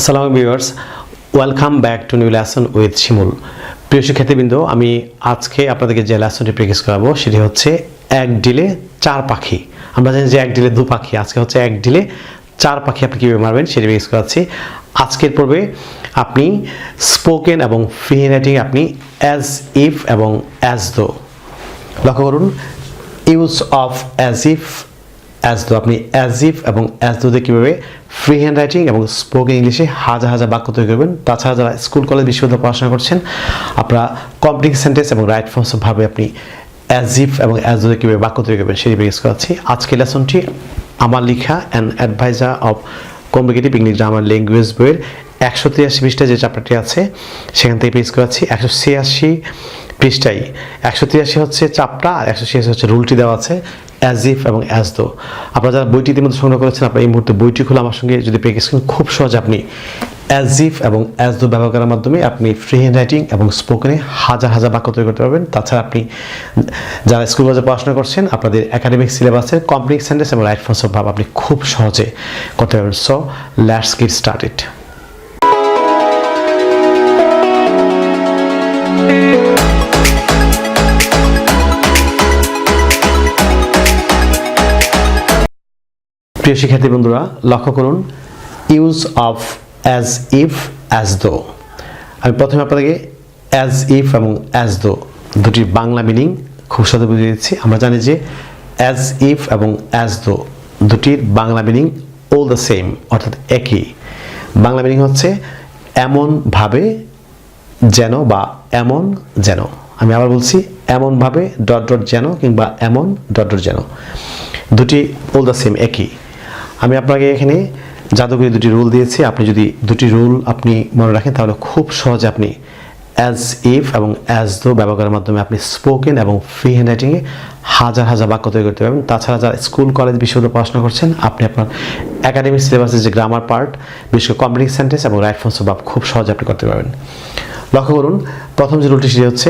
আসসালামু viewers, welcome back to new lesson with Shimul. প্রিয় শিক্ষার্থীবৃন্দ, আমি আজকে আপনাদেরকে যে লেসনটি প্র্যাকটিস করাবো সেটি হচ্ছে এক ডিলে চার পাখি। আমরা জানি যে এক ডিলে দু পাখি, আজকে হচ্ছে এক ডিলে চার পাখি আপনি কীভাবে মারবেন সেটি প্র্যাকটিস করাচ্ছি। আজকের পর্বে আপনি স্পোকেন এবং ফ্রি রাইটিং আপনি অ্যাজ ইফ এবং অ্যাজ দো, লক্ষ্য করুন use of as if as though, আপনি অ্যাজ ইফ এবং অ্যাজ দো দিয়ে কীভাবে ফ্রি হ্যান্ড রাইটিং এবং স্পোকেন ইংলিশে হাজার হাজার বাক্য তৈরি করবেন। তাছাড়া যারা স্কুল কলেজ বিশ্ববিদ্যালয়ে পড়াশোনা করছেন, আপনারা কমপ্লিট সেন্টেন্স এবং রাইট ফর্মস ভাবে আপনি অ্যাজ ইফ এবং অ্যাজ দো দিয়ে কীভাবে বাক্য তৈরি করবেন সেটি প্র্যাকটিস করাচ্ছি। আজকের লেসনটি আমার লেখা and advisor of communicative English grammar language বইয়ের 183 পৃষ্ঠায় যে চ্যাপ্টারটি আছে সেখান থেকে প্র্যাকটিস করাচ্ছি। 186 পৃষ্ঠায় 183 হচ্ছে চ্যাপ্টার আর 186 হচ্ছে রুলটি দেওয়া আছে অ্যাজ ইফ এবং অ্যাজ দো। আপনারা যারা বইটি ইতিমধ্যে সংগ্রহ করেছেন, আপনারা এই মুহূর্তে বইটি খুলে আমার সঙ্গে যদি প্র্যাকটিস করেন, খুব সহজে আপনি অ্যাজ ইফ এবং অ্যাজ দো ব্যবহার করার মাধ্যমে আপনি ফ্রি হ্যান্ড রাইটিং এবং স্পোকেনে হাজার হাজার বাক্য তৈরি করতে পারবেন। তাছাড়া আপনি যারা স্কুল কলেজে পড়াশোনা করছেন, আপনাদের একাডেমিক সিলেবাসের কমপ্লিট সেন্টেন্স এবং রাইট ফর্মস ভাব আপনি খুব সহজে করতে পারবেন। So let's get started. প্রিয় শিক্ষার্থী বন্ধুরা, লক্ষ্য করুন use of as if as though. আমি প্রথমে আপনাদেরকে অ্যাজ ইফ এবং অ্যাজ দো দুটির বাংলা মিনিং খুব সহজে বুঝিয়ে দিচ্ছি। আমরা জানি যে অ্যাজ ইফ এবং অ্যাজ দো দুটির Bangla meaning all the same, অর্থাৎ একই। বাংলা মিনিং হচ্ছে এমনভাবে যেন বা এমন যেন। আমি আবার বলছি এমনভাবে ডট ডট যেন কিংবা এমন ডট ডট যেন, দুটি অল দ্য সেম, একই। আমি আপনাকে এখানে জাদুকরি দুটি রুল দিয়েছি। আপনি যদি দুটি রুল আপনি মনে রাখেন তাহলে খুব সহজে আপনি অ্যাজ ইফ এবং অ্যাজ দো ব্যবহার করার মাধ্যমে আপনি স্পোকেন এবং ফ্রি হ্যান্ড রাইটিংয়ে হাজার হাজার বাক্য তৈরি করতে পারবেন। তাছাড়া যারা স্কুল কলেজ বিশ্ববিদ্যালয়ে পড়াশোনা করছেন, আপনি আপনার একাডেমিক সিলেবাসের যে গ্রামার পার্ট, বিশেষ করে কমপ্লিট সেন্টেন্স এবং রাইট ফর্মস ভাব খুব সহজে আপনি করতে পারবেন। লক্ষ্য করুন প্রথম যে রুলটি সেটি হচ্ছে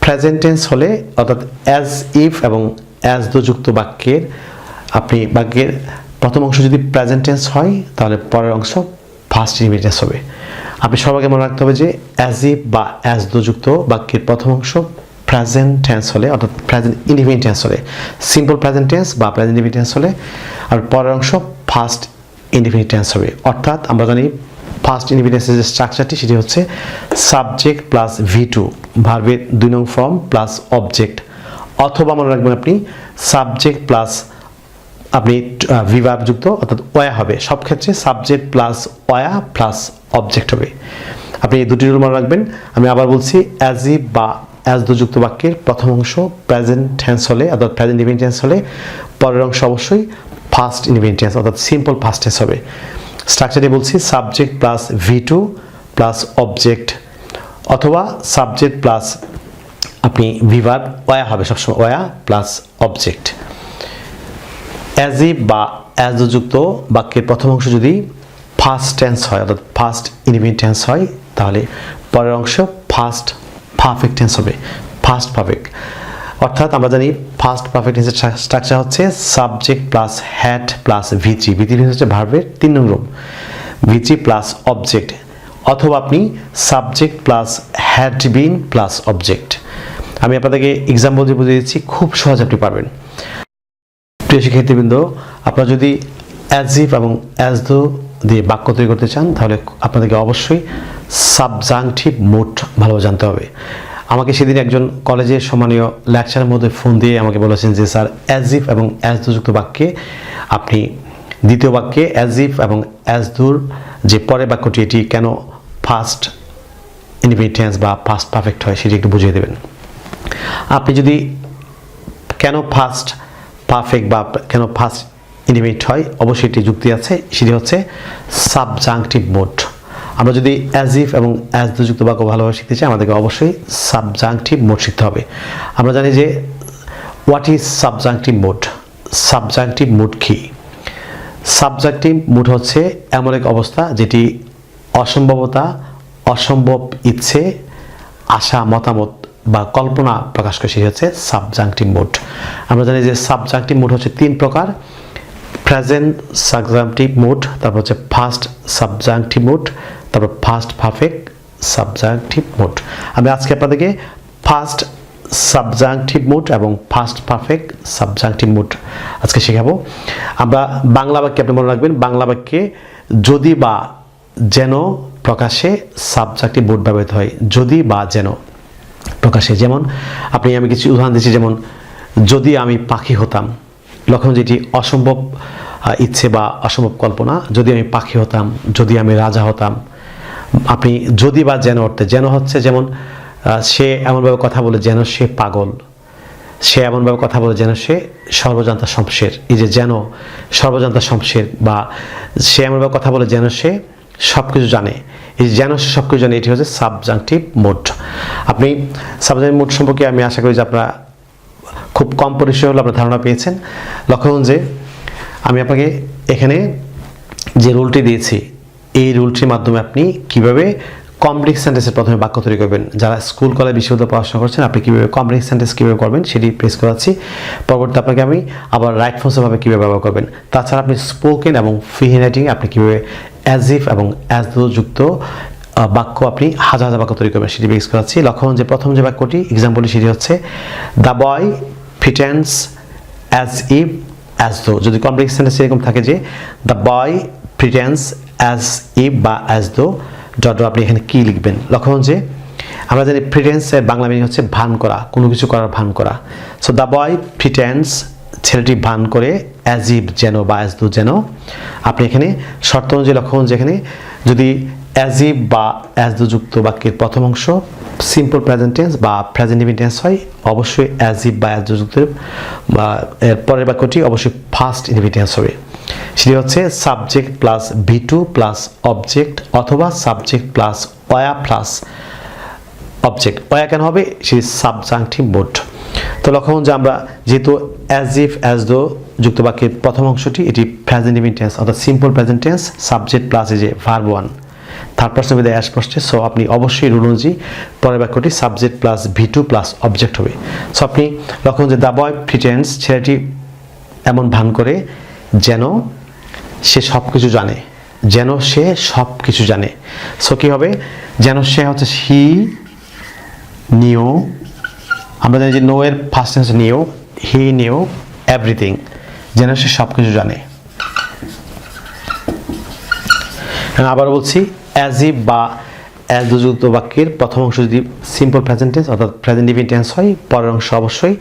প্রেজেন্ট টেন্স হলে, অর্থাৎ অ্যাজ ইফ এবং অ্যাজ দো যুক্ত বাক্যের আপনি বাক্যের প্রথম অংশ যদি প্রেজেন্ট টেন্স হয় তাহলে পরের অংশ ফার্স্ট ইনডিফিনিট টেন্স হবে। আপনি সবাইকে মনে রাখতে হবে যে অ্যাজ ইফ বা অ্যাজ দো যুক্ত বাক্যের প্রথম অংশ প্রেজেন্ট টেন্স হলে, অর্থাৎ প্রেজেন্ট ইনডিফিনিট টেন্স হলে, সিম্পল প্রেজেন্ট টেন্স বা প্রেজেন্ট ইনডিফিনিট টেন্স হলে, আর পরের অংশ ফার্স্ট ইনডিফিনিট টেন্স হবে। অর্থাৎ আমরা জানি ফার্স্ট ইনডিফিনিট টেন্সের যে স্ট্রাকচারটি সেটি হচ্ছে সাবজেক্ট প্লাস V2, ভার্বের 2 নং ফর্ম প্লাস অবজেক্ট, অথবা মনে রাখবেন আপনি সাবজেক্ট প্লাস আপনি ভিভার্ব যুক্ত, অর্থাৎ ওয়া হবে। সব ক্ষেত্রে subject plus were plus object হবে। আপনি এই দুটি রুল মনে রাখবেন। আমি আবার বলছি অ্যাজ ইফ বা অ্যাজ দো যুক্ত বাক্যের প্রথম অংশ প্রেজেন্ট টেন্স হলে, অর্থাৎ প্রেজেন্ট ইনডিফিনিট টেন্স হলে, পরের অংশ অবশ্যই ফার্স্ট ইনডিফিনিট টেন্স অর্থাৎ সিম্পল ফার্স্ট টেন্স হবে। স্ট্রাকচারে বলছি subject plus V2 plus object, অথবা সাবজেক্ট প্লাস আপনি ভিভার্ব ওয়া হবে, সবসময় ওয়া প্লাস অবজেক্ট। অ্যাজ ইফ বা অ্যাজ দো যুক্ত বাক্যের প্রথম অংশ যদি ফার্স্ট টেন্স হয়, অর্থাৎ ফার্স্ট ইনডিফিনিট টেন্স হয়, তাহলে পরের অংশ ফার্স্ট পারফেক্ট টেন্স হবে, ফার্স্ট পারফেক্ট। অর্থাৎ আমরা জানি ফার্স্ট পারফেক্ট টেন্সের স্ট্রাকচার হচ্ছে subject plus had plus V3 হচ্ছে ভার্বের 3 নং রূপ, V3 প্লাস অবজেক্ট, অথবা আপনি subject plus had been plus object. আমি আপনাদেরকে এক্সাম্পল দিয়ে বুঝিয়ে দিচ্ছি, খুব সহজ আপনি পারবেন। প্রিয় শিক্ষার্থীবৃন্দ, আপনারা যদি অ্যাজ ইফ এবং অ্যাজ দো দিয়ে বাক্য তৈরি করতে চান তাহলে আপনাদেরকে অবশ্যই সাবজাংটিভ মুড ভালোভাবে জানতে হবে। আমাকে সেদিন একজন কলেজের সম্মানীয় লেকচারের মধ্যে ফোন দিয়ে আমাকে বলেছেন যে স্যার, অ্যাজ ইফ এবং অ্যাজ দো যুক্ত বাক্যে আপনি দ্বিতীয় বাক্যে অ্যাজ ইফ এবং অ্যাজ দোর যে পরের বাক্যটি এটি কেন ফার্স্ট ইনডিফিনিট টেন্স বা ফার্স্ট পারফেক্ট হয় সেটি একটু বুঝিয়ে দেবেন। আপনি যদি কেন ফার্স্ট পারফেক্ট বা কেন ফার্স্ট ইনডিফিনিট হয়, অবশ্যই একটি যুক্তি আছে, সেটি হচ্ছে সাবজাংটিভ মুড। আমরা যদি অ্যাজ ইফ এবং অ্যাজ দো যুক্ত বাক্য ভালোভাবে শিখতে চাই, আমাদেরকে অবশ্যই সাবজাংটিভ মুড শিখতে হবে। আমরা জানি যে what is subjunctive mood. Subjunctive mood কি? সাবজাংটিভ মুড হচ্ছে এমন এক অবস্থা যেটি অসম্ভবতা, অসম্ভব ইচ্ছে, আশা, মতামত বা কল্পনা প্রকাশ করে, সেটি হচ্ছে সাবজাংটিভ মুড। আমরা জানি যে সাবজাংটিভ মুড হচ্ছে 3 প্রকার। প্রেজেন্ট সাবজাংটিভ মুড, তারপর হচ্ছে ফার্স্ট সাবজাংটিভ মুড, তারপর ফার্স্ট পারফেক্ট সাবজাংটিভ মুড। আমি আজকে আপনাদেরকে ফার্স্ট সাবজাংটিভ মুড এবং ফার্স্ট পারফেক্ট সাবজাংটিভ মুড আজকে শেখাবো। আমরা বাংলা বাক্যে আপনি মনে রাখবেন, বাংলা বাক্যে যদি বা যেন প্রকাশে সাবজাংটিভ মুড ব্যবহৃত হয়, যদি বা যেন প্রকাশে। যেমন আমি কিছু উদাহরণ দিচ্ছি, যেমন যদি আমি পাখি হতাম, লক্ষণ যেটি অসম্ভব ইচ্ছে বা অসম্ভব কল্পনা, যদি আমি পাখি হতাম, যদি আমি রাজা হতাম। আপনি যদি বা যেন অর্থে, যেন হচ্ছে যেমন সে এমনভাবে কথা বলে যেন সে পাগল, সে এমনভাবে কথা বলে যেন সে সর্বজান্তা শমশের। এই যে যেন সর্বজান্তা শমশের, বা সে এমনভাবে কথা বলে যেন সে সব কিছু জানে, এই যেন সে সব কিছু জানে, এটি হচ্ছে সাবজাংটিভ মুড। আপনি সাবজাংটিভ মুড সম্পর্কে আমি আশা করি যে আপনারা খুব কম পরিসরে হলে আপনার ধারণা পেয়েছেন। লক্ষ্য করুন যে আমি আপনাকে এখানে যে রুলটি দিয়েছি, এই রুলটির মাধ্যমে আপনি কিভাবে কমপ্লেক্স সেন্টেন্সের প্রথমে বাক্য তৈরি করবেন। যারা স্কুল কলেজ বিশ্ববিদ্যালয়ে পড়াশোনা করছেন, আপনি কীভাবে কমপ্লেক্স সেন্টেন্স কীভাবে করবেন সেটি প্রেস করাচ্ছি। পরবর্তীতে আপনাকে আমি আবার রাইট ফর্মসভাবে কীভাবে ব্যবহার করবেন। তাছাড়া আপনি স্পোকেন এবং ফ্রি হ্যান্ডরাইটিং আপনি কীভাবে অ্যাজ ইফ এবং অ্যাজ দো যুক্ত বাক্য আপনি হাজার হাজার বাক্য তৈরি করবেন সেটি প্রেস করাচ্ছি। লক্ষ্য করুন যে প্রথম যে বাক্যটি এক্সাম্পলটি সেটি হচ্ছে the boy প্রিটেন্ডস as if as though. যদি কমপ্লেক্স সেন্টেন্স এরকম থাকে যে দ্য বয় প্রিটেন্ডস অ্যাজ ইফ বা অ্যাজ দো, ডট আপনি এখানে কি লিখবেন। লক্ষ্য করুন যে আমরা জানি প্রিটেন্সের বাংলা মিনিং হচ্ছে ভান করা, কোনো কিছু করার ভান করা। সো দ্য বয় প্রিটেন্ডস, ছেলেটি ভান করে, অ্যাজ ইফ যেন বা অ্যাজ দো যেন। আপনি এখানে শর্ত অনুযায়ী লক্ষ্য করুন যে এখানে যদি অ্যাজ ইফ বা অ্যাজ দো যুক্ত বাক্যের প্রথম অংশ সিম্পল প্রেজেন্ট টেন্স বা প্রেজেন্ট ইনডিফিনিট টেন্স হয়, অবশ্যই অ্যাজ ইফ বা অ্যাজ দো যুক্ত বা এর পরের বাক্যটি অবশ্যই ফার্স্ট ইনডিফিনিট টেন্স হবে। সেটি হচ্ছে subject plus V2 plus object, অথবা subject plus were plus object. ওয়া কেন হবে? সেটি সাবজাংটিভ মুড। তো লক্ষ্য করুন যে আমরা যেহেতু অ্যাজ ইফ অ্যাজ দো যুক্ত বাক্যের প্রথম অংশটি এটি প্রেজেন্ট ইনডিফিনিট টেন্স অর্থাৎ simple present tense, subject plus এই যে verb one, third person with S পস্টে। সো আপনি অবশ্যই রুল অনুযায়ী পরের বাক্যটি subject plus V2 plus object হবে। সো আপনি লক্ষ্য করুন যে দ্য বয় প্রিটেন্ডস, ছেলেটি এমন ভান করে যেন সে সব কিছু জানে, যেন সে সব কিছু জানে। সো কী হবে? যেন সে হচ্ছে হি নিউ, আমরা জানি যে নো এর first tense new, he knew everything, যেন সে সব কিছু জানে। আবার বলছি অ্যাজ ইফ বা অ্যাজ দো যুক্ত বাক্যের প্রথম অংশ যদি সিম্পল প্রেজেন্ট টেন্স অর্থাৎ প্রেজেন্ট ইনডিফিনিট টেন্স হয়, পরের অংশ অবশ্যই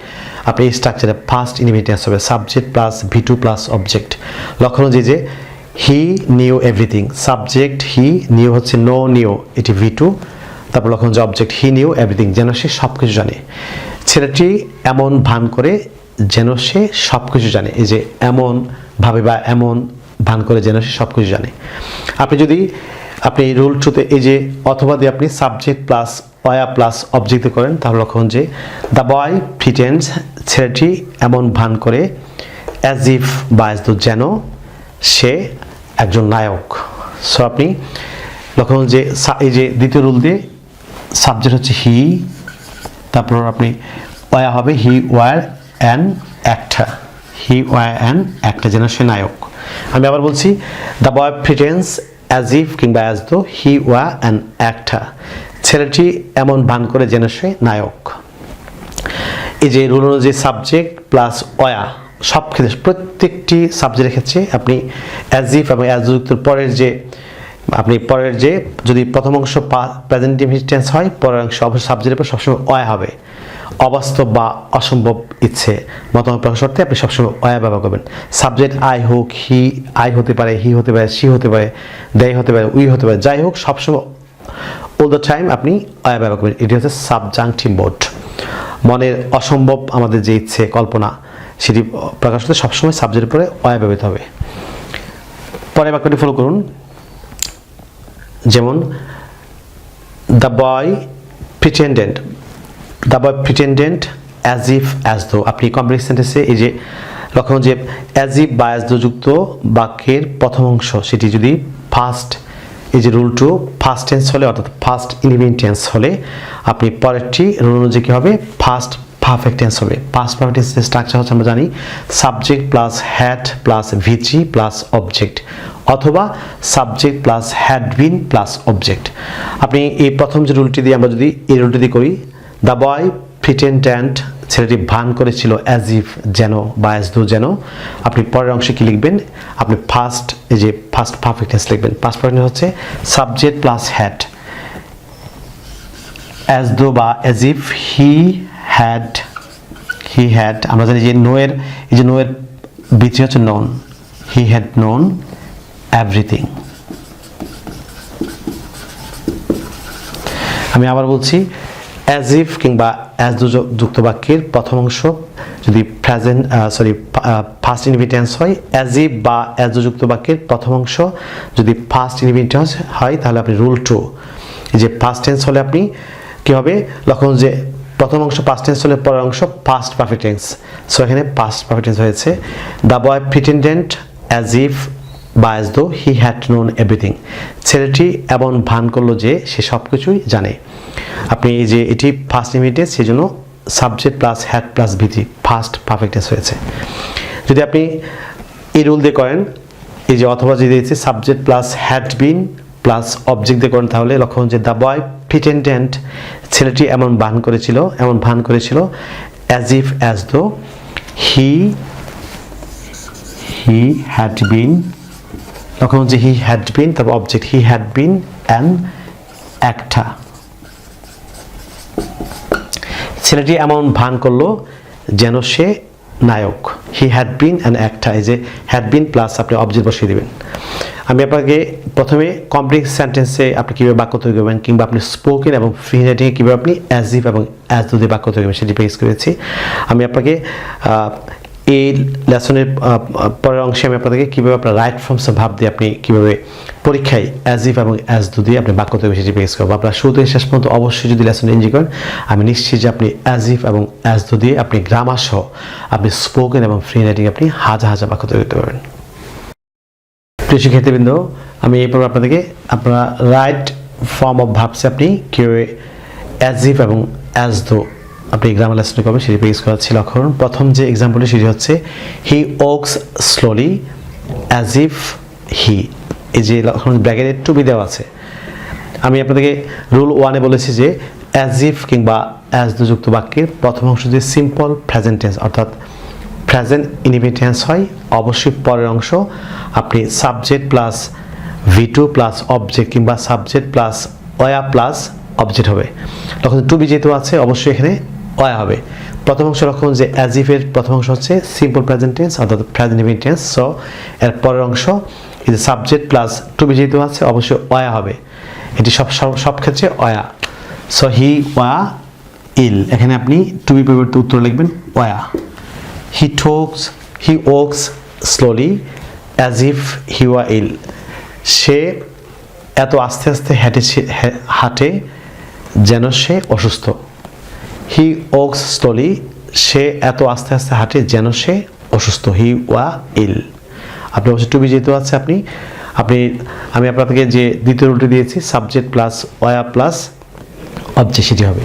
আপনি এই স্ট্রাকচারে ফার্স্ট ইনডিফিনিট টেন্স হবে, subject plus V2 plus object. লক্ষণ যে he knew everything, subject he, new হচ্ছে নো নিউ, এটি V2, তারপর লক্ষণ যে অবজেক্ট হি নিউ এভরিথিং, যেন সে সব কিছু জানে। ছেলেটি এমন ভান করে যেন সে সব কিছু জানে, এই যে এমন ভাবে বা এমন ভান করে যেন সে সব কিছু জানে। আপনি রুল টুতে এই যে অথবা দিয়ে আপনি subject plus were plus object করেন, তাহলে লক্ষণ যে দ্য বয় প্রিটেন্ডস, ছেলেটি এমন ভান করে, অ্যাজ ইফ বা অ্যাজ দো যেন সে একজন নায়ক। সো আপনি লক্ষণ যে এই যে দ্বিতীয় রুল দিয়ে সাবজেক্ট হচ্ছে হি, তারপর আপনি ওয়া হবে হি war an actor, he war an actor, যেন সে নায়ক। আমি আবার বলছি দ্য বয় প্রিটেন্ডস অ্যাজ ইফ কিংবা অ্যাজ দো হি ওয়া অ্যান অ্যাক্টর, ছেলেটি এমন ভান করে যেন সে নায়ক। এই যে রুল অনুযায়ী সাবজেক্ট প্লাস ওয়া সব ক্ষেত্রে প্রত্যেকটি সাবজেক্টের ক্ষেত্রে আপনি অ্যাজ ইফ এবং অ্যাজ যুক্ত পরের যে যদি প্রথম অংশ প্রেজেন্ট ইনডিফিনিট টেন্স হয়, পরের অংশ অবশ্যই সাবজেক্টের উপর সবসময় ওয়া হবে। অবাস্তব বা অসম্ভব ইচ্ছে মতামত প্রকাশ করতে আপনি সবসময় ওয়া ব্যবহার করবেন। সাবজেক্ট আই হোক, হি আই হতে পারে, হি হতে পারে, সি হতে পারে, দে হতে পারে, উই হতে পারে, যাই হোক সবসময় অল দ্য টাইম আপনি ওয়া ব্যবহার করবেন। এটি হচ্ছে সাবজাংটিভ মুড। মনের অসম্ভব আমাদের যে ইচ্ছে কল্পনা সেটি প্রকাশ করতে সবসময় সাবজেক্টের উপরে ওয়া ব্যবহৃত হবে। পরের বাক্যটি ফলো করুন, যেমন the boy pretended, the boy pretended as if as though. আপনি কমপ্লেক্স সেন্টেন্সে এই যে লক্ষ্য যে অ্যাজ ইফ বা অ্যাজ দো যুক্ত বাক্যের প্রথম অংশ সেটি যদি ফার্স্ট এই যে রুল টু ফার্স্ট টেন্স হলে অর্থাৎ ফার্স্ট ইনডিফিনিট টেন্স হলে আপনি পরেরটি রুল অনুযায়ী কী হবে? ফার্স্ট পারফেক্ট টেন্স হবে। পাস্ট পারফেক্ট টেন্সের স্ট্রাকচার হচ্ছে আমরা জানি সাবজেক্ট প্লাস হ্যাড প্লাস ভিজি প্লাস অবজেক্ট, অথবা subject plus had been plus object. আপনি এই প্রথম যে রুলটি দিয়ে আমরা যদি এই রুলটি দিয়ে করি, দ্য বয় প্রিটেন্ডেন্ট, ছেলেটি ভান করেছিল, অ্যাজ ইফ যেন বা অ্যাজ দো যেন। আপনি পরের অংশে কি লিখবেন, আপনি ফার্স্ট এই যে ফার্স্ট পারফেক্ট টেন্স লিখবেন। ফার্স্ট পারফেক্ট টেন্স হচ্ছে subject plus had, as though বা অ্যাজ ইফ হি হ্যাড, আমরা জানি যে নোয়ের এই যে নোয়ের বিচি হচ্ছে নন, হি হ্যাড নোন এভরিথিং। আমি আবার বলছি, অ্যাজ ইফ কিংবা অ্যাজ দো যুক্ত বাক্যের প্রথম অংশ যদি প্রেজেন্ট ফার্স্ট ইনডিফিনিট টেন্স হয়, অ্যাজ ইফ বা অ্যাজ দো যুক্ত বাক্যের প্রথম অংশ যদি ফার্স্ট ইনডিফিনিট টেন্স হয়, তাহলে আপনি রুল 2 যে ফার্স্ট টেন্স হলে আপনি কি হবে, লক্ষণ যে প্রথম অংশ পাস্ট টেন্স হলে পরের অংশ পাস্ট পারফেক্ট টেন্স। সো এখানে পাস্ট পারফেক্ট টেন্স হয়েছে, দ্য বয় প্রিটেন্ডেন্ট অ্যাজ ইফ বা as though he had known everything, ছেলেটি এমন ভান করলো যে সে সব কিছুই জানে। আপনি এই যে এটি ফার্স্ট ইনডিফিনিট, সেই জন্য সাবজেক্ট প্লাস হ্যাড প্লাস ভিজি ফার্স্ট পারফেক্ট টেন্স হয়েছে। যদি আপনি এই রুল দিয়ে করেন, এই যে অথবা যদি দিয়েছি subject plus had been plus object দিয়ে করেন, তাহলে লক্ষণ যে দ্য বয় প্রিটেন্ডেন্ট, ছেলেটি এমন ভান করেছিল as if as though he had বিন, লক্ষণ যে হি হ্যাড বিন, তারপর object he had been an actor. ছেলেটি এমন ভান করলো যেন সে নায়ক, he had been an actor, এই যে হ্যাড বিন প্লাস আপনি অবজেক্ট বসিয়ে দেবেন। আমি আপনাকে প্রথমে কমপ্লেক্স সেন্টেন্সে আপনি কীভাবে বাক্য তৈরি করবেন, কিংবা আপনি স্পোকেন এবং ফ্রি রাইটিংয়ে কীভাবে আপনি অ্যাজ ইফ এবং অ্যাজ দো দিয়ে বাক্য তৈরি করবেন সেটি প্র্যাকটিস করেছি। আমি আপনাকে এই লেসনের পরের অংশে আমি আপনাদেরকে কীভাবে আপনার রাইট ফর্মস ভাব দিয়ে আপনি কীভাবে পরীক্ষায় অ্যাজ ইফ এবং অ্যাজ দো দিয়ে আপনি বাক্য তৈরি সেটি প্র্যাকটিস করবো। আপনার শুরু থেকে শেষ পর্যন্ত অবশ্যই যদি লেসন এনজয় করেন, আমি নিশ্চিত যে আপনি অ্যাজ ইফ এবং অ্যাজ দো দিয়ে আপনি গ্রামার সহ আপনি স্পোকেন এবং ফ্রি রাইটিং আপনি হাজার বাক্য তৈরি করতে পারবেন। প্রিয় শিক্ষার্থীবৃন্দ, আমি এরপর আপনাদেরকে আপনারা রাইট ফর্ম অফ ভার্বসে আপনি কীভাবে অ্যাজ ইফ এবং অ্যাজ দো আপনি গ্রামার লেসন করবেন সেটি প্র্যাকটিস করাচ্ছি। লক্ষ্য করুন, প্রথম যে এক্সাম্পলটি সেটি হচ্ছে he walks slowly as if he, এই যে লক্ষণ ব্র্যাকেটে টু বি দেওয়া আছে। আমি আপনাদেরকে রুল 1-এ বলেছি যে অ্যাজ ইফ কিংবা অ্যাজ দো যুক্ত বাক্যের প্রথম অংশ যদি সিম্পল প্রেজেন্ট টেন্স অর্থাৎ প্রেজেন্ট ইনডিফিনিট টেন্স হয়, অবশ্যই পরের অংশ আপনি subject plus V2 plus object কিংবা subject plus were plus object হবে। তখন টু বি যেহেতু আছে, অবশ্যই এখানে ওয়া হবে। প্রথম অংশ লক্ষণ যে অ্যাজ ইফের প্রথম অংশ হচ্ছে সিম্পল প্রেজেন্ট টেন্স অর্থাৎ প্রেজেন্ট ইনডিফিনিট টেন্স। সো এর পরের অংশ এই যে সাবজেক্ট প্লাস টু বি যেহেতু আছে, অবশ্যই ওয়া হবে। এটি সব ক্ষেত্রে ওয়া। সো হি ওয়া ইল, এখানে আপনি টু বি পরিবর্তে উত্তর লিখবেন ওয়া। He walks slowly as if he were ill. সে এত আস্তে আস্তে হাঁটে যেন সে অসুস্থ। He walks slowly, সে এত আস্তে আস্তে হাঁটে যেন সে অসুস্থ। He were ill. আপনি অবশ্যই টু বি যেহেতু আছে আমি আপনাদেরকে যে দ্বিতীয় রুলটি দিয়েছি subject plus were plus object সেটি হবে।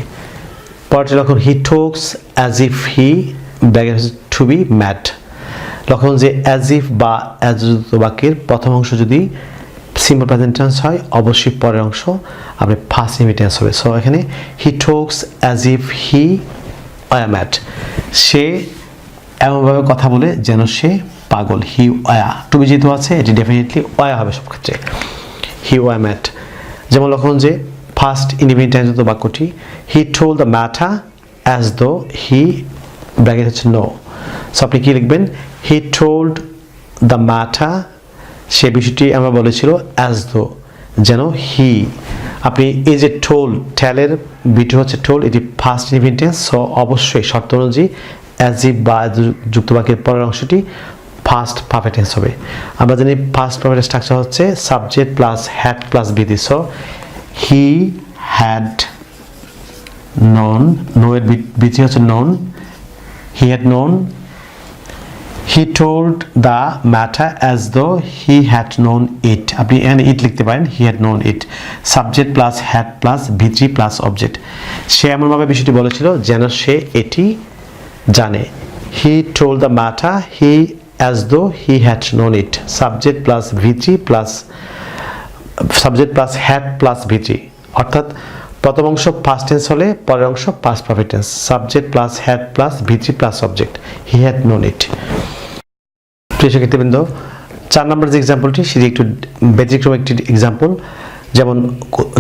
পরেরটি লক্ষণ he talks as if he to be mad, লক্ষণ যে অ্যাজ ইফ বা অ্যাজ যুক্ত বাক্যের প্রথম অংশ যদি সিম্পল প্রেজেন্ট টেন্স হয়, অবশ্যই পরের অংশ আপনি ফার্স্ট ইনডিফিনিট টেন্স হবে। সো এখানে হি টক্স অ্যাজ ইফ হি ওয়া ম্যাড, সে এমনভাবে কথা বলে যেন সে পাগল। হি ওয়া টু বি যেহেতু আছে, এটি ডেফিনেটলি ওয়া হবে সব ক্ষেত্রে। হি ওয়া ম্যাড, যেমন লক্ষণ যে ফার্স্ট ইনডিফিনিট টেন্স যুক্ত বাক্যটি হি told the matter as though he bracket হচ্ছে নো। সো আপনি কি লিখবেন, হি টোল্ড দ্য ম্যাটার, সে বিষয়টি আমরা বলেছিল অ্যাজ দো যেন হি। আপনি এই যে টোল টেলের বিটি হচ্ছে টোল, এটি ফার্স্ট ইনডিফিনিট টেন্স। সো অবশ্যই শর্ত অনুযায়ী অ্যাজ ইফ বা যুক্ত বাক্যের পরের অংশটি ফার্স্ট পারফেক্ট টেন্স হবে। আমরা জানি ফার্স্ট পারফেক্ট স্ট্রাকচার হচ্ছে সাবজেক্ট প্লাস হ্যাড প্লাস বিধি। So he had known, no এর বিধি হচ্ছে known, he had known he told the matter as though he had known ইট, আপনি এখানে ইট লিখতে পারেন, he had known it, subject plus had plus V three plus object. সে এমনভাবে বিষয়টি বলেছিল যেন সে এটি জানে। He told the matter he as though he had known it, subject plus V three plus subject plus had plus V three, অর্থাৎ প্রথম অংশ পাস্ট টেন্স হলে পরের অংশ past perfect tense, subject plus had plus V three plus object, he had known it. প্রিয় শিক্ষার্থীবৃন্দ, 4 নম্বর যে এক্সাম্পলটি সেটি একটু ব্যতিক্রম একটি এক্সাম্পল। যেমন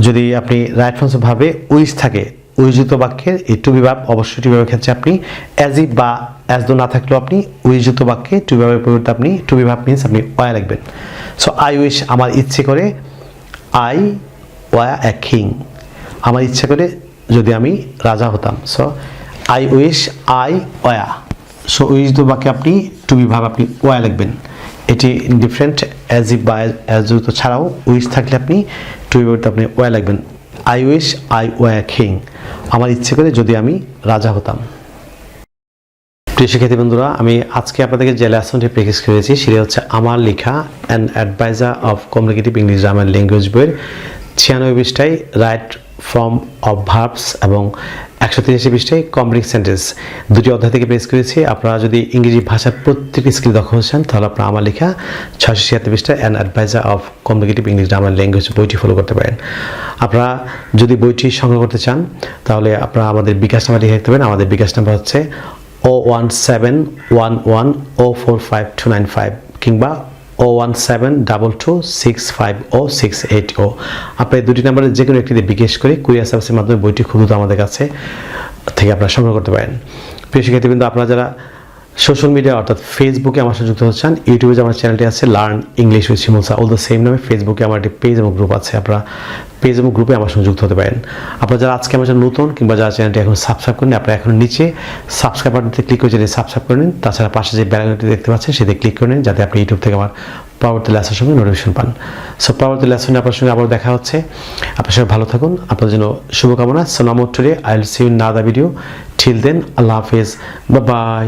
যদি আপনি রাইট ফর্মস ভাবে উইজ থাকে, উইযুক্ত বাক্যের এই টু বি ভার্ব অবশ্যই টু বি ভার্বের ক্ষেত্রে আপনি অ্যাজ ইফ বা অ্যাজ দো না থাকলেও আপনি উইযুক্ত বাক্যে টু বি ভার্বের পরিবর্তে আপনি টু বি ভার্ব মিন্স আপনি ওয়া লিখবেন। সো আই উইশ, আমার ইচ্ছে করে, আই ওয়া এ কিং, আমার ইচ্ছা করে যদি আমি রাজা হতাম। সো আই উইশ আই ওয়া, সো উইযুক্ত বাক্যে আপনি টু বি ভার্ব আপনি ওয়া লিখবেন। এটি ডিফারেন্ট অ্যাজ ইফ বা অ্যাজ যুক্ত ছাড়াও উইশ থাকলে আপনি টু বি ভার্বতে আপনি ওয়া লিখবেন। আই উইশ আই ওয়া এ কিং, আমার ইচ্ছে করে যদি আমি রাজা হতাম। প্রিয় শিক্ষার্থী বন্ধুরা, আমি আজকে আপনাদেরকে যে লেসনটি প্র্যাকটিস করেছি সেটা হচ্ছে আমার লেখা an advisor of communicative English grammar language বইয়ের 96 পৃষ্ঠায় রাইট ফর্ম অফ ভার্বস এবং 183 পৃষ্ঠায় কমপ্লিট সেন্টেন্স দুটি অধ্যায় থেকে প্রেস করেছি। আপনারা যদি ইংরেজি ভাষার প্রত্যেকটি স্কিল দক্ষ হচ্ছেন তাহলে আপনারা আমার লেখা 676 পৃষ্ঠায় an advisor of communicative English grammar language বইটি ফলো করতে পারেন। আপনারা যদি বইটি সংগ্রহ করতে চান তাহলে আপনারা আমাদের বিকাশ নাম্বার লিখে রাখতে পারেন। আমাদের বিকাশ নাম্বার হচ্ছে 01711045295 কিংবা 01722650680। আপনার দুটি নাম্বারে যে কোনো একটিতে বিকাশ করে কুরিয়ার সার্ভিসের মাধ্যমে বইটি খুব দ্রুত আমাদের কাছে থেকে আপনারা সংগ্রহ করতে পারেন। প্রিয় শিক্ষার্থীবৃন্দ, আপনারা যারা সোশ্যাল মিডিয়া অর্থাৎ ফেসবুকে আমার সাথে যুক্ত হচ্ছেন, ইউটিউবে যে আমার চ্যানেলটি আছে learn English with Shimul sir all the same নামে, ফেসবুকে আমার একটি পেজ এবং গ্রুপ আছে, আপনারা পেজ এবং গ্রুপে আমার সঙ্গে যুক্ত হতে পারেন। আপনারা যারা আজকে আমার নতুন কিংবা যারা চ্যানেলটি এখন সাবস্ক্রাইব করেন, আপনারা এখন নিচে সাবস্ক্রাইব বাটনটিতে ক্লিক করে যদি সাবস্ক্রাইব করে নিন, তাছাড়া পাশে যে বেল আইকনটি দেখতে পাচ্ছেন সেটা ক্লিক করে নিন যাতে আপনি ইউটিউব থেকে আমার পরবর্তী লেসনের সঙ্গে নোটিফিকেশন পান। সো পরবর্তী লেসনে আপনার সঙ্গে আবার দেখা হচ্ছে। আপনার সঙ্গে ভালো থাকুন, আপনার জন্য শুভকামনা। সো নাম today I will see you in another video. Till then, আল্লাহ হাফেজ, বাই বাই।